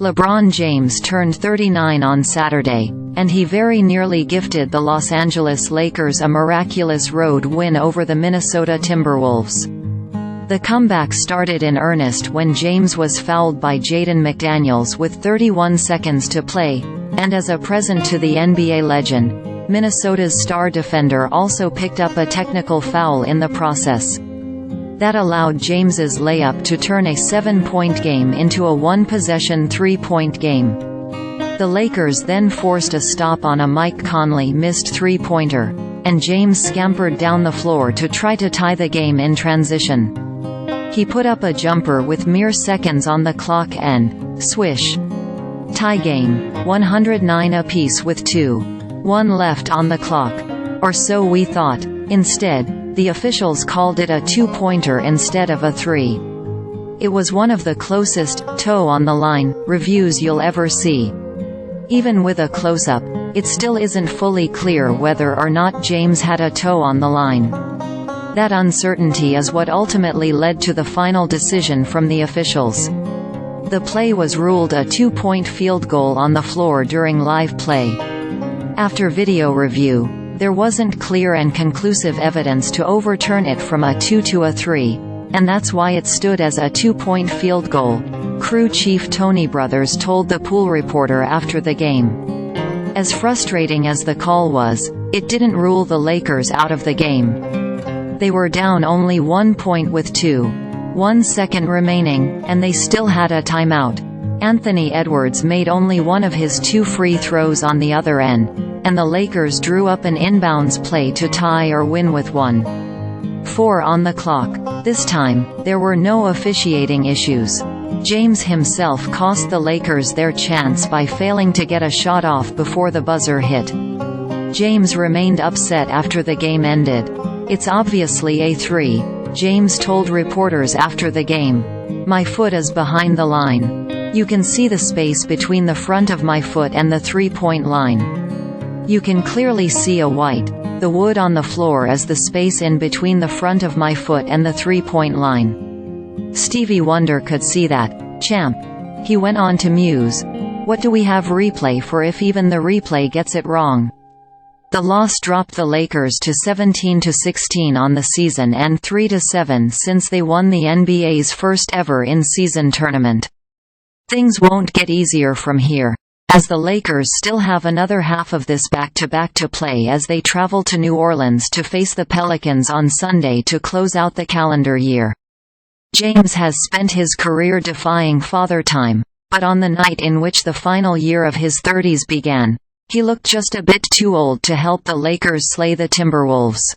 LeBron James turned 39 on Saturday, and he very nearly gifted the Los Angeles Lakers a miraculous road win over the Minnesota Timberwolves. The comeback started in earnest when James was fouled by Jaden McDaniels with 31 seconds to play, and as a present to the NBA legend, Minnesota's star defender also picked up a technical foul in the process. That allowed James's layup to turn a 7-point game into a one-possession 3-point game. The Lakers then forced a stop on a Mike Conley missed three-pointer, and James scampered down the floor to try to tie the game in transition. He put up a jumper with mere seconds on the clock and swish. Tie game, 109 apiece with 2:1 left on the clock. Or so we thought. Instead, the officials called it a two-pointer instead of a three. It was one of the closest toe on the line reviews you'll ever see. Even with a close-up, it still isn't fully clear whether or not James had a toe on the line. That uncertainty is what ultimately led to the final decision from the officials. The play was ruled a two-point field goal on the floor during live play. After video review, there wasn't clear and conclusive evidence to overturn it from a 2 to a 3, and that's why it stood as a two-point field goal, crew chief Tony Brothers told the pool reporter after the game. As frustrating as the call was, it didn't rule the Lakers out of the game. They were down only 1 point with 2.1 seconds remaining, and they still had a timeout. Anthony Edwards made only one of his two free throws on the other end, and the Lakers drew up an inbounds play to tie or win with 1:4 on the clock. This time, there were no officiating issues. James himself cost the Lakers their chance by failing to get a shot off before the buzzer hit. James remained upset after the game ended. "It's obviously a 3, James told reporters after the game. "My foot is behind the line. You can see the space between the front of my foot and the three-point line. You can clearly see the wood on the floor is the space in between the front of my foot and the three-point line. Stevie Wonder could see that, champ." He went on to muse, "What do we have replay for if even the replay gets it wrong?" The loss dropped the Lakers to 17-16 on the season and 3-7 since they won the NBA's first ever in-season tournament. Things won't get easier from here, as the Lakers still have another half of this back-to-back to play as they travel to New Orleans to face the Pelicans on Sunday to close out the calendar year. James has spent his career defying father time, but on the night in which the final year of his 30s began, he looked just a bit too old to help the Lakers slay the Timberwolves.